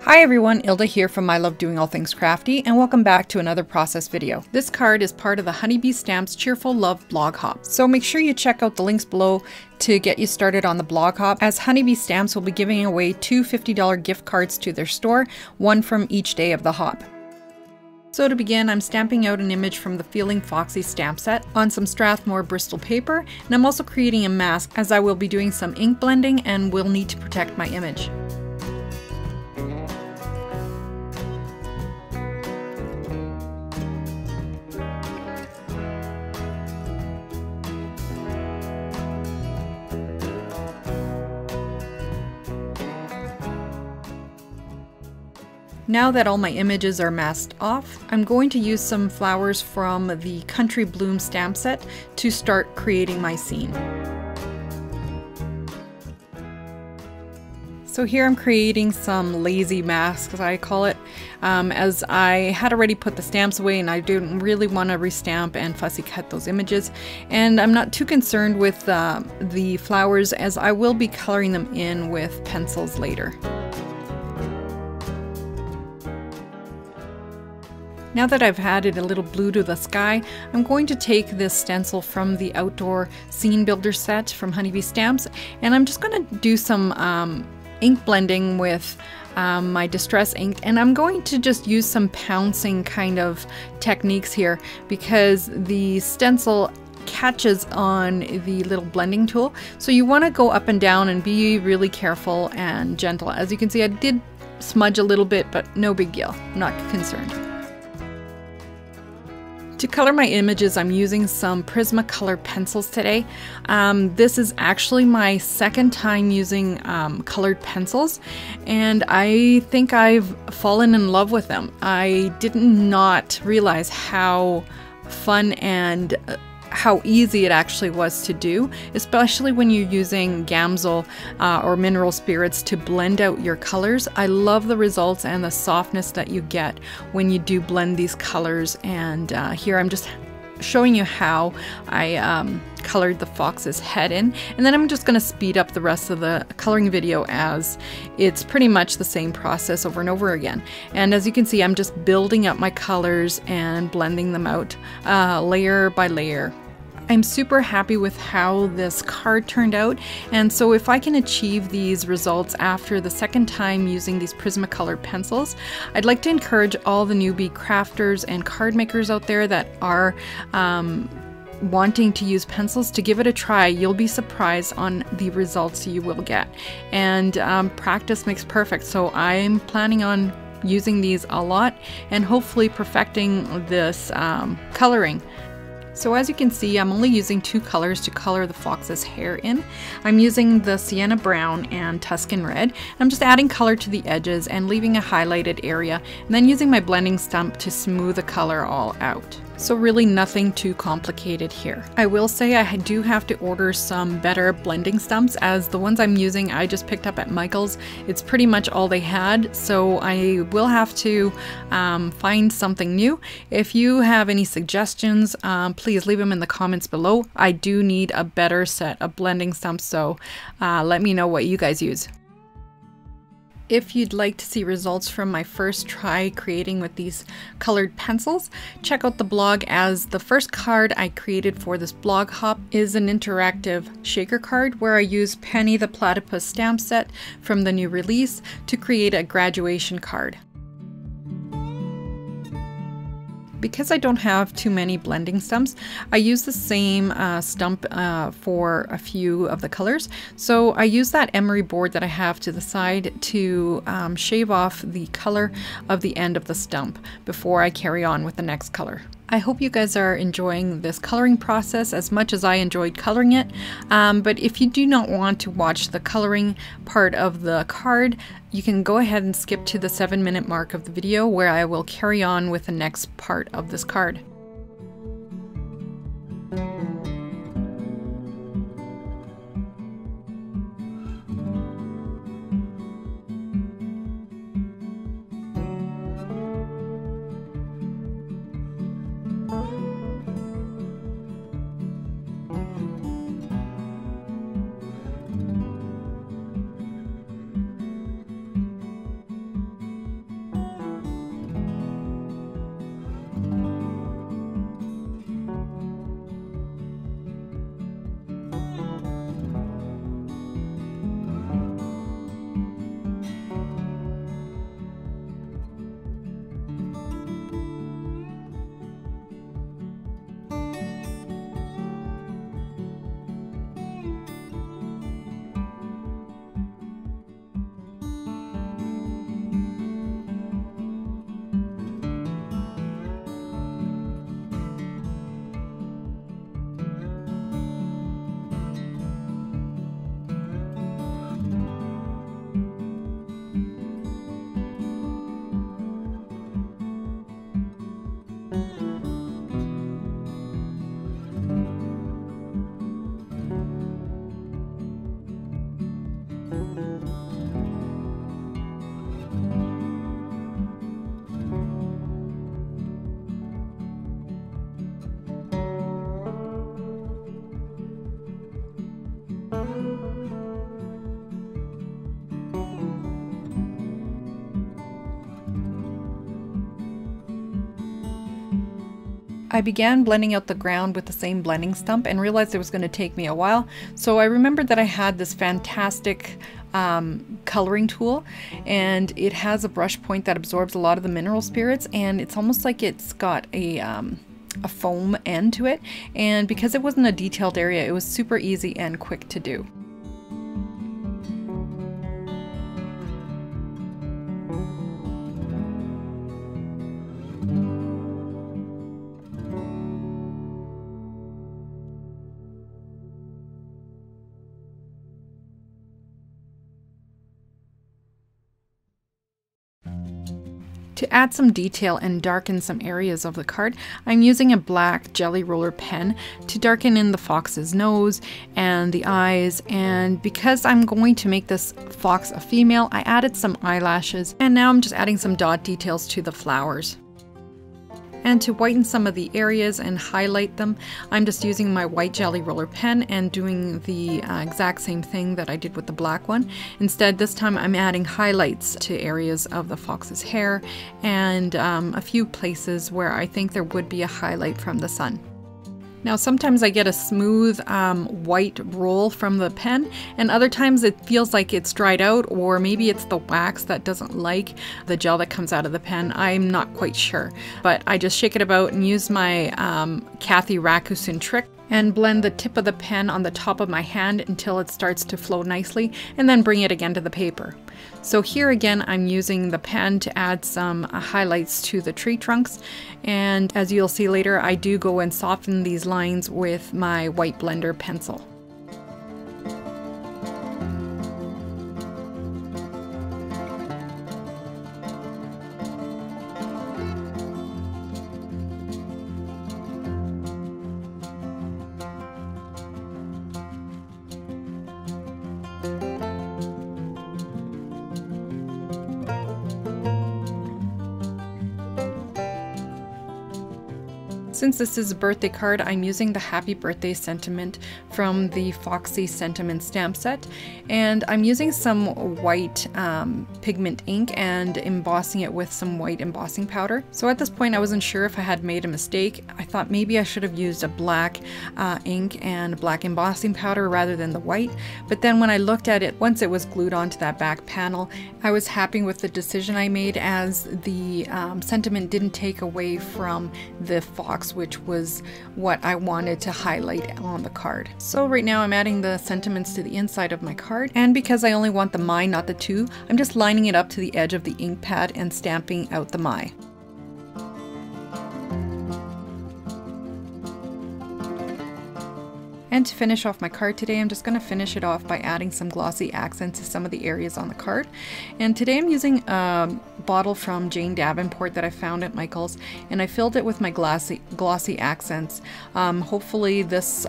Hi everyone, Ilda here from I Love Doing All Things Crafty, and welcome back to another process video. This card is part of the Honeybee Stamps Cheerful Love Blog Hop, so make sure you check out the links below to get you started on the blog hop, as Honeybee Stamps will be giving away two $50 gift cards to their store, one from each day of the hop. So to begin, I'm stamping out an image from the Feeling Foxy stamp set on some Strathmore Bristol paper, and I'm also creating a mask as I will be doing some ink blending and will need to protect my image. Now that all my images are masked off, I'm going to use some flowers from the Country Bloom stamp set to start creating my scene. So here I'm creating some lazy masks, as I call it, as I had already put the stamps away and I didn't really want to restamp and fussy cut those images. And I'm not too concerned with the flowers, as I will be coloring them in with pencils later. Now that I've added a little blue to the sky, I'm going to take this stencil from the Outdoor Scene Builder set from Honeybee Stamps, and I'm just going to do some ink blending with my distress ink, and I'm going to just use some pouncing kind of techniques here because the stencil catches on the little blending tool. So you want to go up and down and be really careful and gentle. As you can see, I did smudge a little bit, but no big deal. I'm not concerned. To color my images, I'm using some Prismacolor pencils today. This is actually my second time using colored pencils, and I think I've fallen in love with them. I did not realize how fun and how easy it actually was to do, especially when you're using Gamsol or mineral spirits to blend out your colors. I love the results and the softness that you get when you do blend these colors, and here I'm just showing you how I colored the fox's head in, and then I'm just going to speed up the rest of the coloring video as it's pretty much the same process over and over again. And as you can see, I'm just building up my colors and blending them out layer by layer. I'm super happy with how this card turned out, and so if I can achieve these results after the second time using these Prismacolor pencils, I'd like to encourage all the newbie crafters and card makers out there that are wanting to use pencils to give it a try. You'll be surprised on the results you will get, and practice makes perfect, so I'm planning on using these a lot and hopefully perfecting this coloring. So as you can see, I'm only using two colors to color the fox's hair in. I'm using the Sienna Brown and Tuscan Red. I'm just adding color to the edges and leaving a highlighted area, and then using my blending stump to smooth the color all out. So really nothing too complicated here. I will say I do have to order some better blending stumps, as the ones I'm using I just picked up at Michael's. It's pretty much all they had, so I will have to find something new. If you have any suggestions, please leave them in the comments below. I do need a better set of blending stumps, so let me know what you guys use. If you'd like to see results from my first try creating with these colored pencils, check out the blog, as the first card I created for this blog hop is an interactive shaker card where I use Penny the Platypus stamp set from the new release to create a graduation card. Because I don't have too many blending stumps, I use the same stump for a few of the colors. So I use that emery board that I have to the side to shave off the color of the end of the stump before I carry on with the next color. I hope you guys are enjoying this coloring process as much as I enjoyed coloring it, but if you do not want to watch the coloring part of the card, you can go ahead and skip to the 7-minute mark of the video where I will carry on with the next part of this card. I began blending out the ground with the same blending stump and realized it was going to take me a while. So I remembered that I had this fantastic coloring tool, and it has a brush point that absorbs a lot of the mineral spirits, and it's almost like it's got a foam end to it. And because it wasn't a detailed area, it was super easy and quick to do. To add some detail and darken some areas of the card, I'm using a black jelly roller pen to darken in the fox's nose and the eyes. And because I'm going to make this fox a female, I added some eyelashes, and now I'm just adding some dot details to the flowers. And to whiten some of the areas and highlight them, I'm just using my white jelly roller pen and doing the exact same thing that I did with the black one. Instead, this time I'm adding highlights to areas of the fox's hair and a few places where I think there would be a highlight from the sun. Now sometimes I get a smooth white roll from the pen, and other times it feels like it's dried out, or maybe it's the wax that doesn't like the gel that comes out of the pen. I'm not quite sure, but I just shake it about and use my Kathy Rakusin trick and blend the tip of the pen on the top of my hand until it starts to flow nicely, and then bring it again to the paper. So here again, I'm using the pen to add some highlights to the tree trunks, and as you'll see later, I do go and soften these lines with my white blender pencil. Since this is a birthday card, I'm using the happy birthday sentiment from the Foxy sentiment stamp set, and I'm using some white pigment ink and embossing it with some white embossing powder. So at this point I wasn't sure if I had made a mistake. I thought maybe I should have used a black ink and black embossing powder rather than the white, but then when I looked at it, once it was glued onto that back panel, I was happy with the decision I made, as the sentiment didn't take away from the fox, which was what I wanted to highlight on the card. So right now I'm adding the sentiments to the inside of my card, and because I only want the my, not the to, I'm just lining it up to the edge of the ink pad and stamping out the my. And to finish off my card today, I'm just going to finish it off by adding some glossy accents to some of the areas on the card. And today I'm using a bottle from Jane Davenport that I found at Michael's, and I filled it with my glossy accents. Hopefully this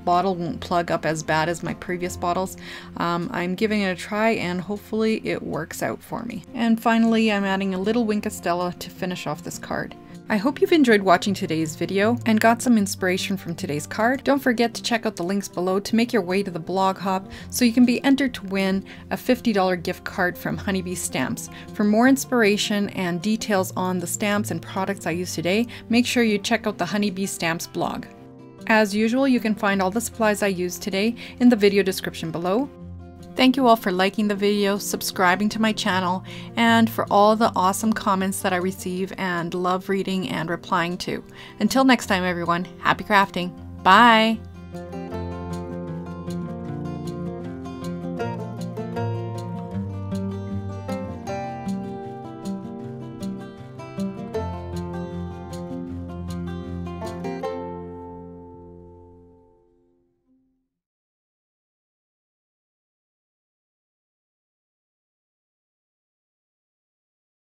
bottle won't plug up as bad as my previous bottles. I'm giving it a try, and hopefully it works out for me. And finally, I'm adding a little Wink of Stella to finish off this card. I hope you've enjoyed watching today's video and got some inspiration from today's card. Don't forget to check out the links below to make your way to the blog hop so you can be entered to win a $50 gift card from Honeybee Stamps. For more inspiration and details on the stamps and products I used today, make sure you check out the Honeybee Stamps blog. As usual, you can find all the supplies I used today in the video description below. Thank you all for liking the video, subscribing to my channel, and for all the awesome comments that I receive and love reading and replying to. Until next time everyone, happy crafting. Bye!